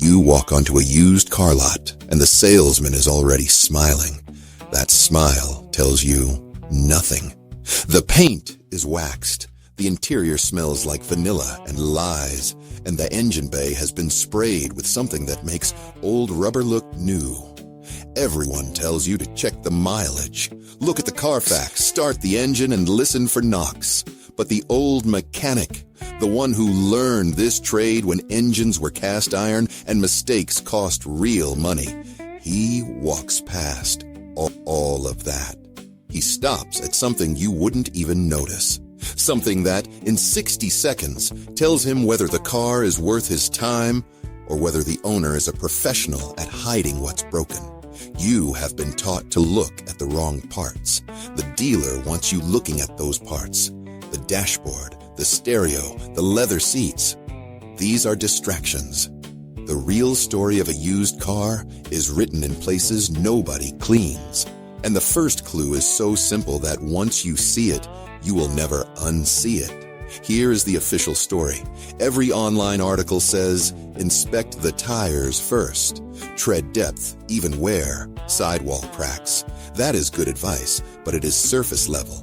You walk onto a used car lot, and the salesman is already smiling. That smile tells you nothing. The paint is waxed. The interior smells like vanilla and lies, and the engine bay has been sprayed with something that makes old rubber look new. Everyone tells you to check the mileage. Look at the Carfax, start the engine, and listen for knocks. But the old mechanic, the one who learned this trade when engines were cast iron and mistakes cost real money, he walks past all of that. He stops at something you wouldn't even notice. Something that, in 60 seconds, tells him whether the car is worth his time or whether the owner is a professional at hiding what's broken. You have been taught to look at the wrong parts. The dealer wants you looking at those parts. The dashboard, the stereo, the leather seats. These are distractions. The real story of a used car is written in places nobody cleans. And the first clue is so simple that once you see it, you will never unsee it. Here is the official story. Every online article says, inspect the tires first. Tread depth, even wear, sidewall cracks. That is good advice, but it is surface level.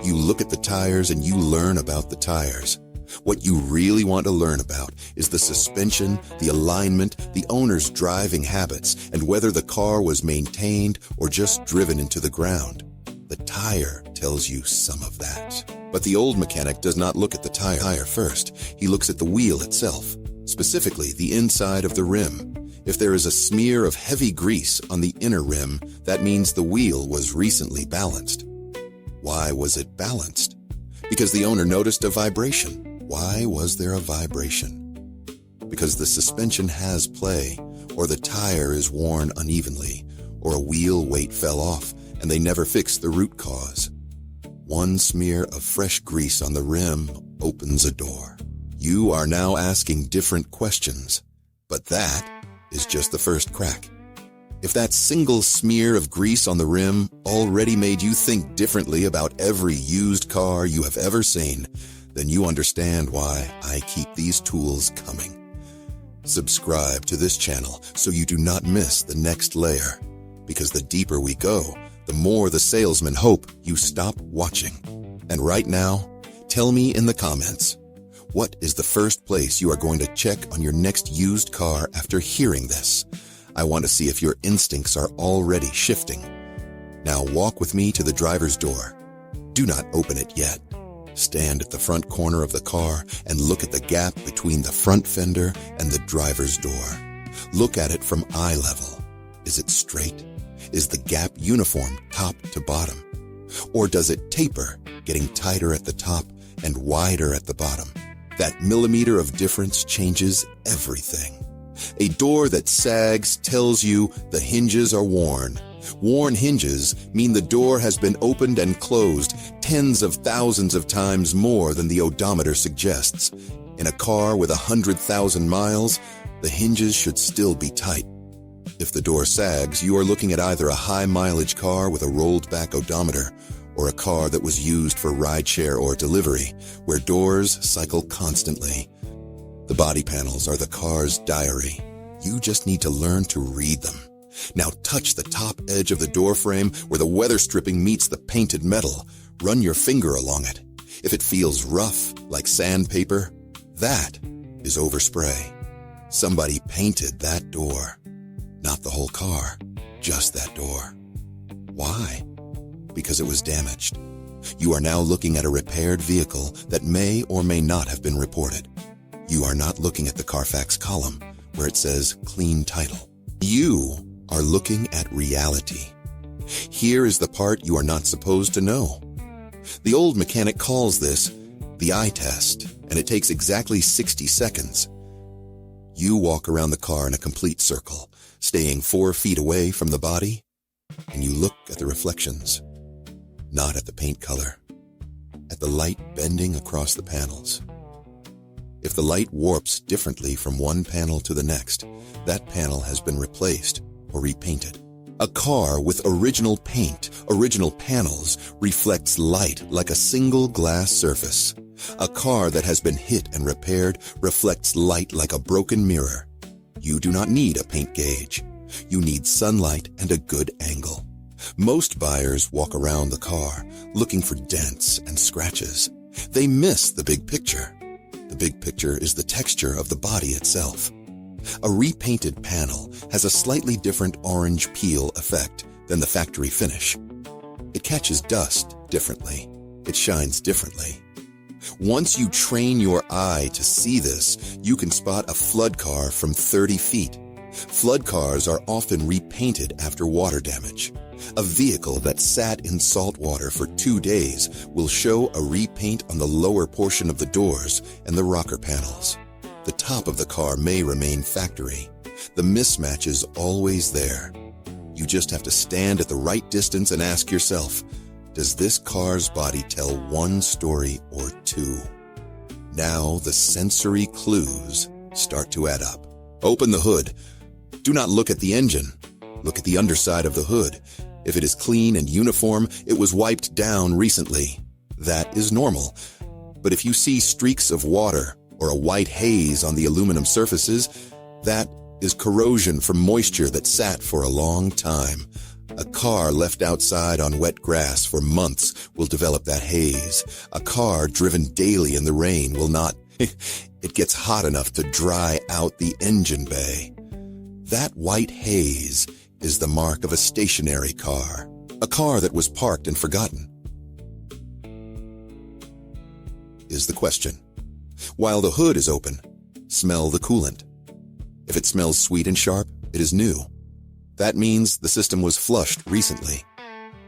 You look at the tires and you learn about the tires. What you really want to learn about is the suspension, the alignment, the owner's driving habits, and whether the car was maintained or just driven into the ground. The tire tells you some of that. But the old mechanic does not look at the tire first. He looks at the wheel itself, specifically the inside of the rim. If there is a smear of heavy grease on the inner rim, that means the wheel was recently balanced. Why was it balanced? Because the owner noticed a vibration. Why was there a vibration? Because the suspension has play, or the tire is worn unevenly, or a wheel weight fell off, and they never fixed the root cause. One smear of fresh grease on the rim opens a door. You are now asking different questions, but that is just the first crack. If that single smear of grease on the rim already made you think differently about every used car you have ever seen, then you understand why I keep these tools coming. Subscribe to this channel so you do not miss the next layer, because the deeper we go, the more the salesmen hope you stop watching. And right now, tell me in the comments, what is the first place you are going to check on your next used car after hearing this? I want to see if your instincts are already shifting. Now walk with me to the driver's door. Do not open it yet. Stand at the front corner of the car and look at the gap between the front fender and the driver's door. Look at it from eye level. Is it straight? Is the gap uniform top to bottom? Or does it taper, getting tighter at the top and wider at the bottom? That millimeter of difference changes everything. A door that sags tells you the hinges are worn. Worn hinges mean the door has been opened and closed tens of thousands of times more than the odometer suggests. In a car with 100,000 miles, the hinges should still be tight. If the door sags, you are looking at either a high-mileage car with a rolled-back odometer or a car that was used for rideshare or delivery, where doors cycle constantly. The body panels are the car's diary. You just need to learn to read them. Now touch the top edge of the door frame where the weather stripping meets the painted metal. Run your finger along it. If it feels rough, like sandpaper, that is overspray. Somebody painted that door. Not the whole car, just that door. Why? Because it was damaged. You are now looking at a repaired vehicle that may or may not have been reported. You are not looking at the Carfax column where it says clean title. You are looking at reality. Here is the part you are not supposed to know. The old mechanic calls this the eye test, and it takes exactly 60 seconds. You walk around the car in a complete circle, staying 4 feet away from the body, and you look at the reflections, not at the paint color, at the light bending across the panels. If the light warps differently from one panel to the next, that panel has been replaced or repainted. A car with original paint, original panels, reflects light like a single glass surface. A car that has been hit and repaired reflects light like a broken mirror. You do not need a paint gauge. You need sunlight and a good angle. Most buyers walk around the car looking for dents and scratches. They miss the big picture. The big picture is the texture of the body itself. A repainted panel has a slightly different orange peel effect than the factory finish. It catches dust differently. It shines differently. Once you train your eye to see this, you can spot a flood car from 30 feet. Flood cars are often repainted after water damage. A vehicle that sat in salt water for 2 days will show a repaint on the lower portion of the doors and the rocker panels. The top of the car may remain factory. The mismatch is always there. You just have to stand at the right distance and ask yourself, does this car's body tell one story or two? Now the sensory clues start to add up. Open the hood. Do not look at the engine. Look at the underside of the hood. If it is clean and uniform, it was wiped down recently. That is normal. But if you see streaks of water or a white haze on the aluminum surfaces, that is corrosion from moisture that sat for a long time. A car left outside on wet grass for months will develop that haze. A car driven daily in the rain will not. It gets hot enough to dry out the engine bay. That white haze is the mark of a stationary car, a car that was parked and forgotten. Is the question. While the hood is open, smell the coolant. If it smells sweet and sharp, it is new. That means the system was flushed recently.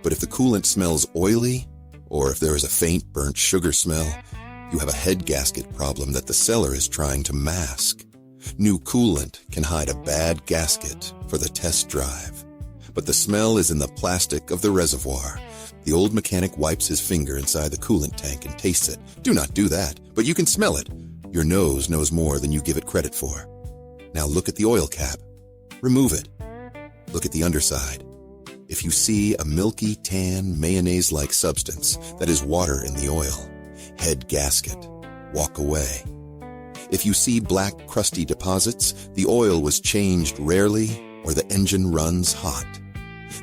But if the coolant smells oily, or if there is a faint burnt sugar smell, you have a head gasket problem that the seller is trying to mask. New coolant can hide a bad gasket for the test drive. But the smell is in the plastic of the reservoir. The old mechanic wipes his finger inside the coolant tank and tastes it. Do not do that, but you can smell it. Your nose knows more than you give it credit for. Now look at the oil cap. Remove it. Look at the underside. If you see a milky, tan, mayonnaise-like substance, that is water in the oil. Head gasket. Walk away. If you see black, crusty deposits, the oil was changed rarely or the engine runs hot.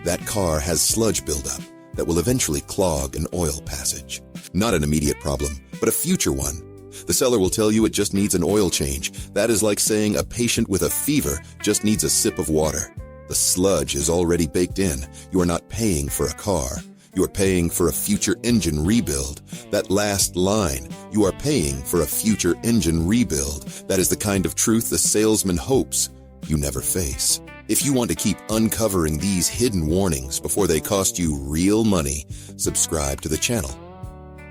That car has sludge buildup that will eventually clog an oil passage. Not an immediate problem, but a future one. The seller will tell you it just needs an oil change. That is like saying a patient with a fever just needs a sip of water. The sludge is already baked in. You are not paying for a car. You are paying for a future engine rebuild. That last line, you are paying for a future engine rebuild. That is the kind of truth the salesman hopes you never face. If you want to keep uncovering these hidden warnings before they cost you real money, subscribe to the channel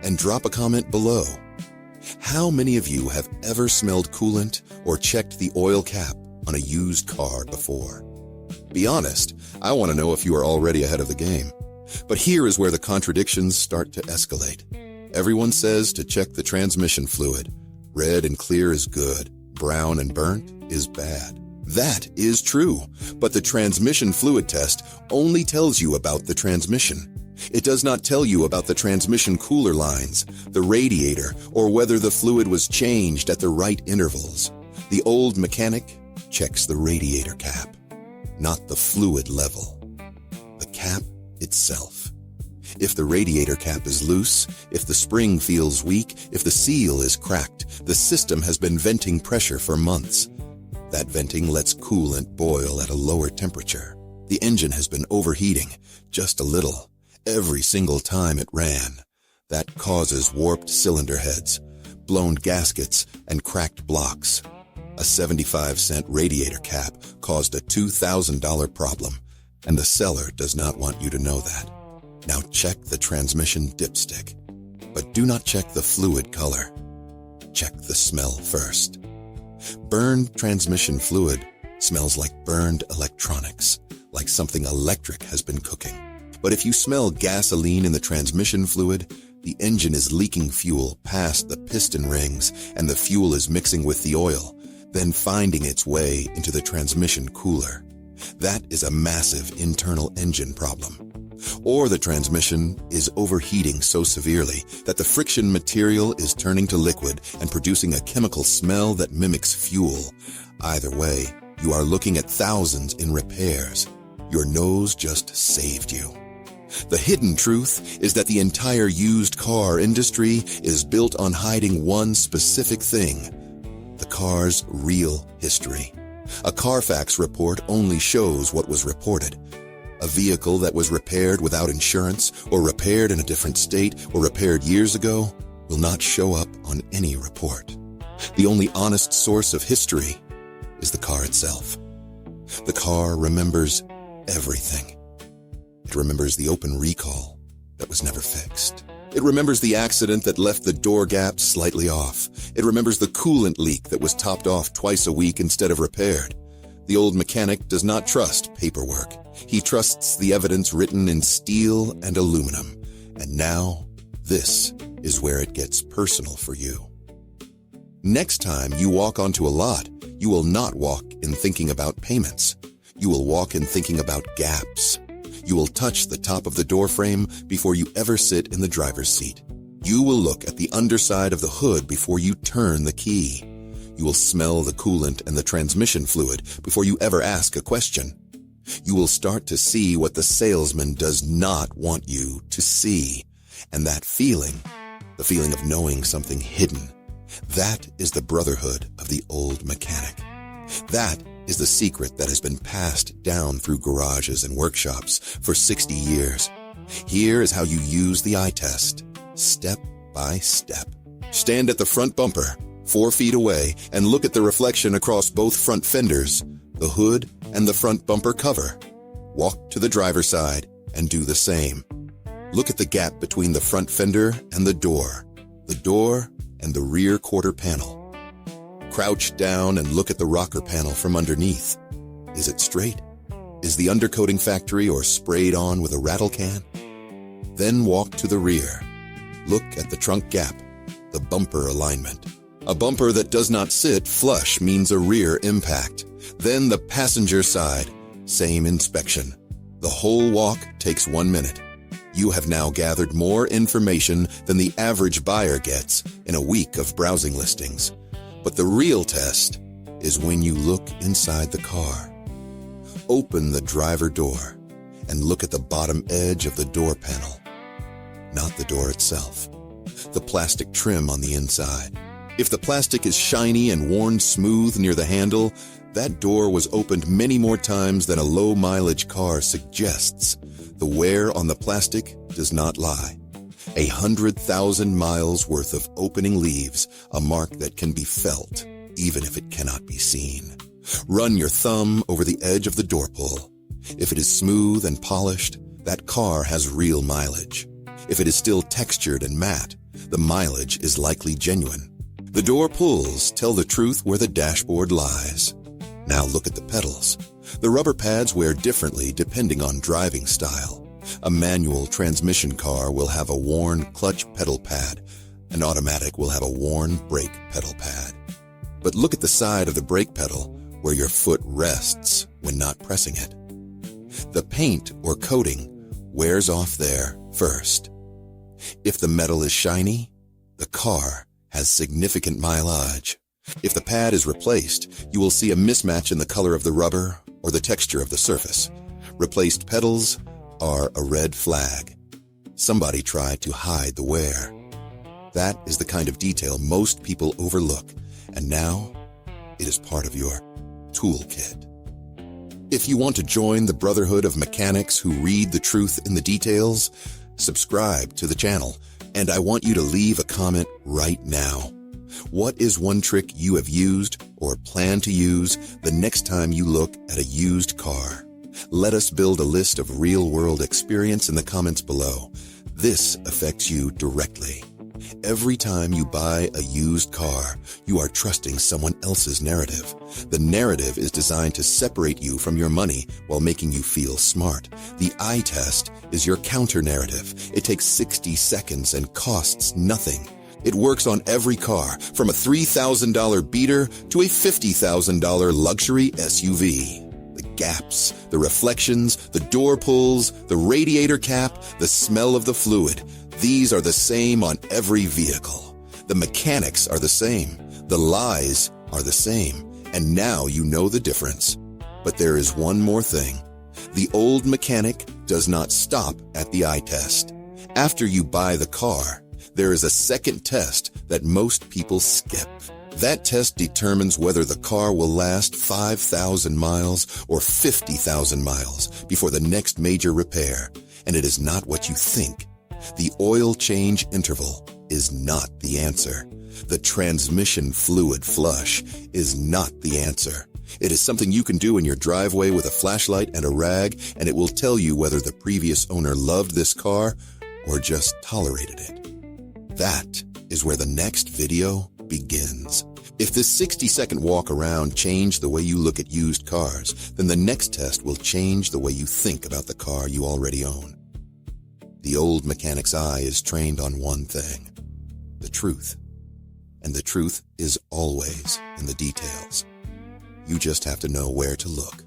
and drop a comment below. How many of you have ever smelled coolant or checked the oil cap on a used car before? Be honest, I want to know if you are already ahead of the game. But here is where the contradictions start to escalate. Everyone says to check the transmission fluid. Red and clear is good. Brown and burnt is bad. That is true, but the transmission fluid test only tells you about the transmission. It does not tell you about the transmission cooler lines, the radiator, or whether the fluid was changed at the right intervals. The old mechanic checks the radiator cap, not the fluid level. The cap itself. If the radiator cap is loose, if the spring feels weak, if the seal is cracked, the system has been venting pressure for months. That venting lets coolant boil at a lower temperature. The engine has been overheating, just a little, every single time it ran. That causes warped cylinder heads, blown gaskets, and cracked blocks. A 75-cent radiator cap caused a $2,000 problem, and the seller does not want you to know that. Now check the transmission dipstick, but do not check the fluid color. Check the smell first. Burned transmission fluid smells like burned electronics, like something electric has been cooking. But if you smell gasoline in the transmission fluid, the engine is leaking fuel past the piston rings and the fuel is mixing with the oil, then finding its way into the transmission cooler. That is a massive internal engine problem. Or the transmission is overheating so severely that the friction material is turning to liquid and producing a chemical smell that mimics fuel. Either way, You are looking at thousands in repairs. Your nose just saved you. The hidden truth is that the entire used car industry is built on hiding one specific thing: the car's real history. A Carfax report only shows what was reported. A vehicle that was repaired without insurance, or repaired in a different state, or repaired years ago, will not show up on any report. The only honest source of history is the car itself. The car remembers everything. It remembers the open recall that was never fixed. It remembers the accident that left the door gap slightly off. It remembers the coolant leak that was topped off twice a week instead of repaired. The old mechanic does not trust paperwork. He trusts the evidence written in steel and aluminum. And now, this is where it gets personal for you. Next time you walk onto a lot, you will not walk in thinking about payments. You will walk in thinking about gaps. You will touch the top of the door frame before you ever sit in the driver's seat. You will look at the underside of the hood before you turn the key. You will smell the coolant and the transmission fluid before you ever ask a question. You will start to see what the salesman does not want you to see. And that feeling, the feeling of knowing something hidden, that is the brotherhood of the old mechanic. That is the secret that has been passed down through garages and workshops for 60 years. Here is how you use the eye test, step by step. Stand at the front bumper, 4 feet away, and look at the reflection across both front fenders, the hood and the front bumper cover. Walk to the driver's side and do the same. Look at the gap between the front fender and the door and the rear quarter panel. Crouch down and look at the rocker panel from underneath. Is it straight? Is the undercoating factory or sprayed on with a rattle can? Then walk to the rear. Look at the trunk gap, the bumper alignment. A bumper that does not sit flush means a rear impact. Then the passenger side, same inspection. The whole walk takes 1 minute. You have now gathered more information than the average buyer gets in a week of browsing listings. But the real test is when you look inside the car. Open the driver door and look at the bottom edge of the door panel. Not the door itself, the plastic trim on the inside. If the plastic is shiny and worn smooth near the handle, that door was opened many more times than a low-mileage car suggests. The wear on the plastic does not lie. 100,000 miles worth of opening leaves a mark that can be felt, even if it cannot be seen. Run your thumb over the edge of the door pull. If it is smooth and polished, that car has real mileage. If it is still textured and matte, the mileage is likely genuine. The door pulls tell the truth where the dashboard lies. Now look at the pedals. The rubber pads wear differently depending on driving style. A manual transmission car will have a worn clutch pedal pad. An automatic will have a worn brake pedal pad. But look at the side of the brake pedal where your foot rests when not pressing it. The paint or coating wears off there first. If the metal is shiny, the car has significant mileage. If the pad is replaced, you will see a mismatch in the color of the rubber or the texture of the surface. Replaced pedals are a red flag. Somebody tried to hide the wear. That is the kind of detail most people overlook, and now it is part of your toolkit. If you want to join the brotherhood of mechanics who read the truth in the details, subscribe to the channel, and I want you to leave a comment right now. What is one trick you have used or plan to use the next time you look at a used car? Let us build a list of real-world experience in the comments below. This affects you directly. Every time you buy a used car, you are trusting someone else's narrative. The narrative is designed to separate you from your money while making you feel smart. The eye test is your counter-narrative. It takes 60 seconds and costs nothing. It works on every car, from a $3,000 beater to a $50,000 luxury SUV. The gaps, the reflections, the door pulls, the radiator cap, the smell of the fluid. These are the same on every vehicle. The mechanics are the same. The lies are the same. And now you know the difference. But there is one more thing. The old mechanic does not stop at the eye test. After you buy the car, there is a second test that most people skip. That test determines whether the car will last 5,000 miles or 50,000 miles before the next major repair. And it is not what you think. The oil change interval is not the answer. The transmission fluid flush is not the answer. It is something you can do in your driveway with a flashlight and a rag, and it will tell you whether the previous owner loved this car or just tolerated it. That is where the next video begins. If this 60-second walk around changed the way you look at used cars, then the next test will change the way you think about the car you already own. The old mechanic's eye is trained on one thing, the truth. And the truth is always in the details. You just have to know where to look.